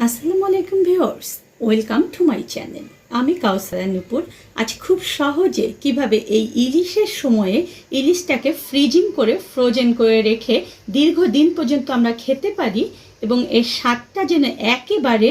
আসসালামু আলাইকুম viewers, welcome to my channel. আমি কাউসারা নূপুর। আজ খুব সহজে কিভাবে এই ইলিশের সময়ে ইলিশটাকে ফ্রিজিং করে ফ্রোজেন করে রেখে দীর্ঘদিন পর্যন্ত আমরা খেতে পারি এবং এর স্বাদটা যেন একেবারে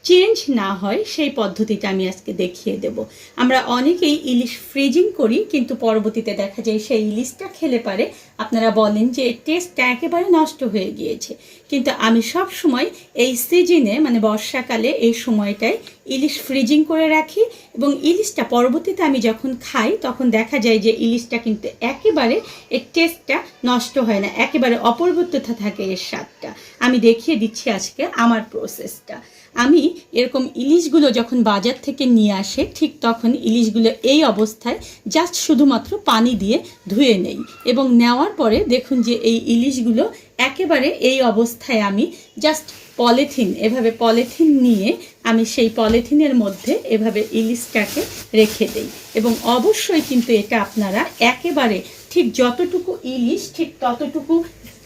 চেঞ্জ না হয় সেই পদ্ধতিটা আমি আজকে দেখিয়ে দেব। আমরা অনেকেই ইলিশ ফ্রিজিং করি, কিন্তু পরবর্তীতে দেখা যায় সেই ইলিশটা খেলে পারে আপনারা বলেন যে টেস্টটা একেবারে নষ্ট হয়ে গিয়েছে। কিন্তু আমি সব সময় এই সিজনে মানে বর্ষাকালে এই সময়টায় ইলিশ ফ্রিজিং করে রাখি এবং ইলিশটা পরবর্তীতে আমি যখন খাই তখন দেখা যায় যে ইলিশটা কিন্তু একেবারে এর টেস্টটা নষ্ট হয় না, একেবারে অপরিবর্তিত থাকে এর স্বাদটা। আমি দেখিয়ে দিচ্ছি আজকে আমার প্রসেসটা। আমি এরকম ইলিশগুলো যখন বাজার থেকে নিয়ে আসে ঠিক তখন ইলিশগুলো এই অবস্থায় জাস্ট শুধুমাত্র পানি দিয়ে ধুয়ে নেই এবং নেওয়ার পরে দেখুন যে এই ইলিশগুলো একেবারে এই অবস্থায় আমি জাস্ট এভাবে পলিথিন নিয়ে আমি সেই পলিথিনের মধ্যে এভাবে ইলিশটাকে রেখে দেই এবং অবশ্যই কিন্তু এটা আপনারা একেবারে ঠিক যতটুকু ইলিশ ঠিক ততটুকু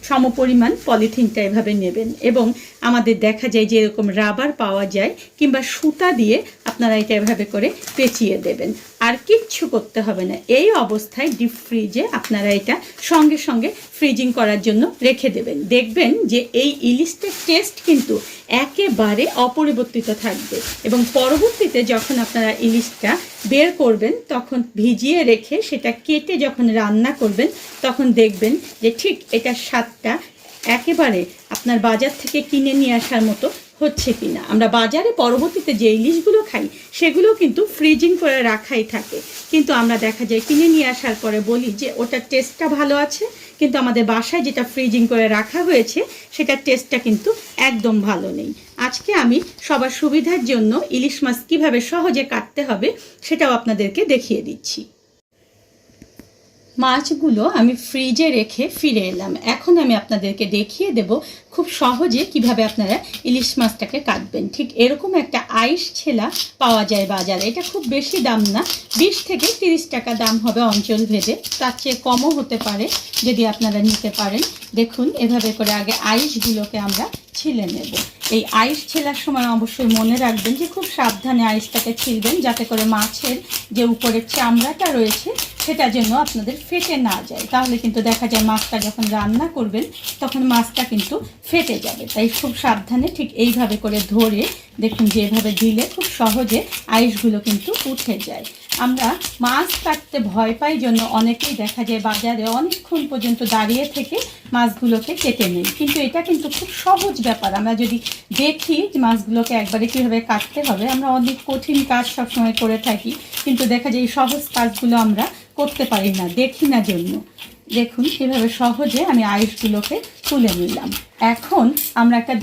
সমপরিমাণ পলিথিনটা এভাবে নেবেন এবং আমাদের দেখা যায় যে এরকম রাবার পাওয়া যায় কিংবা সুতা দিয়ে আপনারা এটা এভাবে করে পেঁচিয়ে দেবেন, আর কিচ্ছু করতে হবে না। এই অবস্থায় ডিপ ফ্রিজে আপনারা এটা সঙ্গে সঙ্গে ফ্রিজিং করার জন্য রেখে দেবেন। দেখবেন যে এই ইলিশটার টেস্ট কিন্তু একেবারে অপরিবর্তিত থাকবে এবং পরবর্তীতে যখন আপনারা ইলিশটা বের করবেন তখন ভিজিয়ে রেখে সেটা কেটে যখন রান্না করবেন তখন দেখবেন যে ঠিক এটার স্বাদটা একেবারে আপনার বাজার থেকে কিনে নিয়ে আসার মতো হচ্ছে কিনা। আমরা বাজারে পরবর্তীতে যে ইলিশগুলো খাই সেগুলো কিন্তু ফ্রিজিং করে রাখাই থাকে, কিন্তু আমরা দেখা যায় কিনে নিয়ে আসার পরে বলি যে ওটার টেস্টটা ভালো আছে, কিন্তু আমাদের বাসায় যেটা ফ্রিজিং করে রাখা হয়েছে সেটার টেস্টটা কিন্তু একদম ভালো নেই। আজকে আমি সবার সুবিধার জন্য ইলিশ মাছ কীভাবে সহজে কাটতে হবে সেটাও আপনাদেরকে দেখিয়ে দিচ্ছি। মাছগুলো আমি ফ্রিজে রেখে ফিরে এলাম। এখন আমি আপনাদেরকে দেখিয়ে দেব খুব সহজে কিভাবে আপনারা ইলিশ মাছটাকে কাটবেন। ঠিক এরকম একটা আইস ছেলা পাওয়া যায় বাজারে। এটা খুব বেশি দাম না, 20 থেকে 30 টাকা দাম হবে অঞ্চল ভেদে, তার চেয়ে কমও হতে পারে যদি আপনারা নিতে পারেন। দেখুন এভাবে করে আগে আইসগুলোকে আমরা ছিলে নেব। এই আইস ছেলার সময় অবশ্যই মনে রাখবেন যে খুব সাবধানে আইসটাকে ছিলবেন যাতে করে মাছের যে উপরের চামড়াটা রয়েছে সেটা যেন আপনাদের ফেটে না যায়, তাহলে কিন্তু দেখা যায় মাছটা যখন রান্না করবেন তখন মাছটা কিন্তু ফেটে যাবে। তাই খুব সাবধানে ঠিক এইভাবে করে ধরে দেখুন যে এভাবে দিলে খুব সহজে আইসগুলো কিন্তু উঠে যায়। আমরা মাছ কাটতে ভয় পাই জন্য অনেকেই দেখা যায় বাজারে অনেকক্ষণ পর্যন্ত দাঁড়িয়ে থেকে মাছগুলোকে কেটে নেই, কিন্তু এটা কিন্তু খুব সহজ ব্যাপার। আমরা যদি দেখি যে মাছগুলোকে একবারে কীভাবে কাটতে হবে, আমরা অনেক কঠিন কাজ সবসময় করে থাকি, কিন্তু দেখা যায় এই সহজ কাজগুলো আমরা করতে পারি না, দেখি না জন্য। দেখুন এভাবে সহজে আমি আইসগুলোকে তুলে নিলাম। এখন আমরা একটা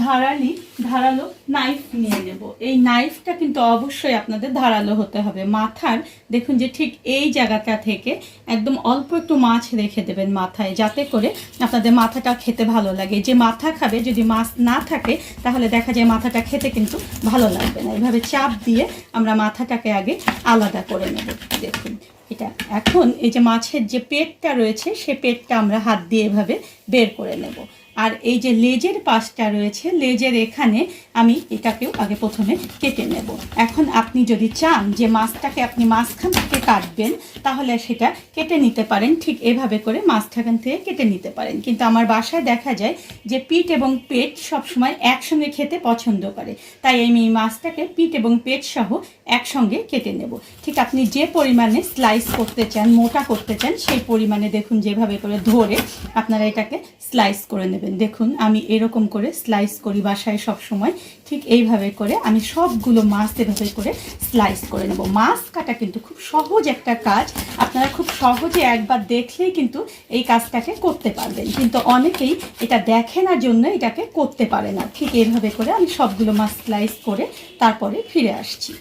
ধারালো নাইফ নিয়ে নেব। এই নাইফটা কিন্তু অবশ্যই আপনাদের ধারালো হতে হবে। মাথার দেখুন যে ঠিক এই জায়গাটা থেকে একদম অল্প একটু মাছ রেখে দেবেন মাথায়, যাতে করে আপনাদের মাথাটা খেতে ভালো লাগে। যে মাথা খাবে যদি মাছ না থাকে তাহলে দেখা যায় মাথাটা খেতে কিন্তু ভালো লাগবে না। এভাবে চাপ দিয়ে আমরা মাথাটাকে আগে আলাদা করে নেব। দেখুন এটা এখন এই যে মাছের যে পেটটা রয়েছে সে পেটটা আমরা হাত দিয়ে এভাবে বের করে নেব। আর এই যে লেজের পাশটা রয়েছে, লেজের এখানে আমি এটাকেও আগে প্রথমে কেটে নেব। এখন আপনি যদি চান যে মাছটাকে আপনি মাঝখান থেকে কাটবেন তাহলে সেটা কেটে নিতে পারেন, ঠিক এভাবে করে মাঝখান থেকে কেটে নিতে পারেন। কিন্তু আমার বাসায় দেখা যায় যে পিঠ এবং পেট সবসময় একসঙ্গে খেতে পছন্দ করে, তাই আমি এই মাছটাকে পিঠ এবং পেট সহ একসঙ্গে কেটে নেব। ঠিক আপনি যে পরিমাণে স্লাইস করতে চান, মোটা করতে চান, সেই পরিমাণে দেখুন যেভাবে করে ধরে আপনারা এটাকে স্লাইস করে নেবেন। দেখুন আমি এরকম করে স্লাইস করি বাসায় সব সময়, ঠিক এইভাবে করে আমি সবগুলো মাছ এভাবে করে স্লাইস করে নেব। মাছ কাটা কিন্তু খুব সহজ একটা কাজ, আপনারা খুব সহজে একবার দেখলেই কিন্তু এই কাজটাকে করতে পারবেন, কিন্তু অনেকেই এটা দেখে না জন্য এটাকে করতে পারে না। ঠিক এইভাবে করে আমি সবগুলো মাছ স্লাইস করে তারপরে ফিরে আসছি।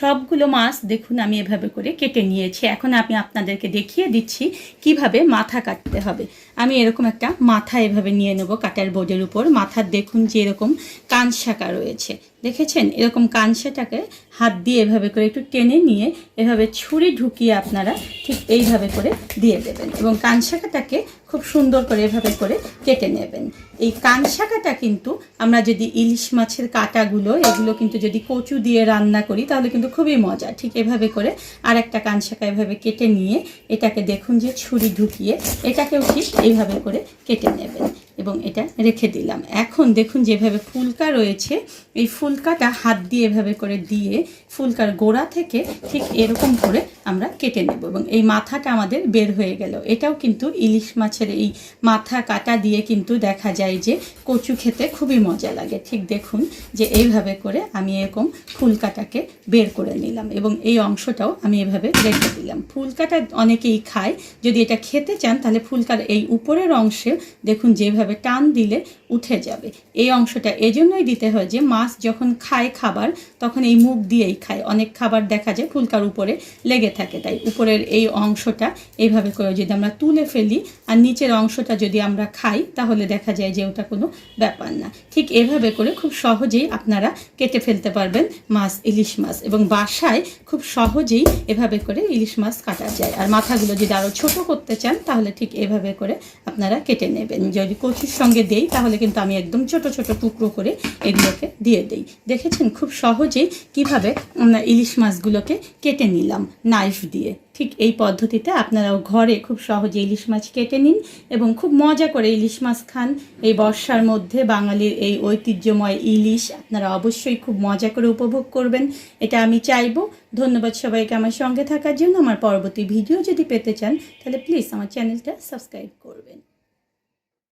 সবগুলো মাছ দেখুন আমি এভাবে করে কেটে নিয়েছি। এখন আমি আপনাদেরকে দেখিয়ে দিচ্ছি কিভাবে মাথা কাটতে হবে। আমি এরকম একটা মাথা এভাবে নিয়ে নেব কাটার বোর্ডের উপর। মাথার দেখুন যে এরকম কান শাঁকা রয়েছে, দেখেছেন? এরকম কান শাঁকাটাকে হাত দিয়ে এভাবে করে একটু টেনে নিয়ে এভাবে ছুরি ঢুকিয়ে আপনারা ঠিক এইভাবে করে দিয়ে দেবেন এবং কান শাঁকাটাকে খুব সুন্দর করে এভাবে করে কেটে নেবেন। এই কান শাঁকাটা কিন্তু আমরা যদি ইলিশ মাছের কাঁটাগুলো এগুলো কিন্তু যদি কচু দিয়ে রান্না করি তাহলে কিন্তু খুবই মজা। ঠিক এভাবে করে আর একটা কান শাঁকা এভাবে কেটে নিয়ে এটাকে দেখুন যে ছুরি ঢুকিয়ে এটাকেও ঠিক এইভাবে করে কেটে নেবেন এবং এটা রেখে দিলাম। এখন দেখুন যেভাবে ফুলকা রয়েছে এই ফুলকাটা হাত দিয়ে এভাবে করে দিয়ে ফুলকার গোড়া থেকে ঠিক এরকম করে আমরা কেটে নেব এবং এই মাথাটা আমাদের বের হয়ে গেল। এটাও কিন্তু ইলিশ মাছের এই মাথা কাটা দিয়ে কিন্তু দেখা যায় যে কচু খেতে খুবই মজা লাগে। ঠিক দেখুন যে এইভাবে করে আমি এরকম ফুলকাটাকে বের করে নিলাম এবং এই অংশটাও আমি এভাবে রেখে দিলাম। ফুলকাটা অনেকেই খায়, যদি এটা খেতে চান তাহলে ফুলকার এই উপরের অংশে দেখুন যেভাবে টান দিলে উঠে যাবে। এই অংশটা এজন্যই দিতে হয় যে মাছ যখন খায় খাবার তখন এই মুখ দিয়েই খায়। অনেক খাবার দেখা যায় ফুলকার উপরে লেগে থাকে, তাই উপরের এই অংশটা এইভাবে করে যদি আমরা তুলে ফেলি আর নিচের অংশটা যদি আমরা খাই তাহলে দেখা যায় যে ওটা কোনো ব্যাপার না। ঠিক এভাবে করে খুব সহজেই আপনারা কেটে ফেলতে পারবেন মাছ, ইলিশ মাছ, এবং বাসায় খুব সহজেই এভাবে করে ইলিশ মাছ কাটা যায়। আর মাথাগুলো যদি আরও ছোটো করতে চান তাহলে ঠিক এভাবে করে আপনারা কেটে নেবেন। যদি কচুর সঙ্গে দেই তাহলে কিন্তু আমি একদম ছোট ছোট টুকরো করে এগুলোকে দিয়ে দেই। দেখেছেন খুব সহজেই কিভাবে ইলিশ মাছগুলোকে কেটে নিলাম নাইফ দিয়ে। ঠিক এই পদ্ধতিতে আপনারাও ঘরে খুব সহজে ইলিশ মাছ কেটে নিন এবং খুব মজা করে ইলিশ মাছ খান। এই বর্ষার মধ্যে বাঙালির এই ঐতিহ্যময় ইলিশ আপনারা অবশ্যই খুব মজা করে উপভোগ করবেন, এটা আমি চাইবো। ধন্যবাদ সবাইকে আমার সঙ্গে থাকার জন্য। আমার পরবর্তী ভিডিও যদি পেতে চান তাহলে প্লিজ আমার চ্যানেলটা সাবস্ক্রাইব করবেন।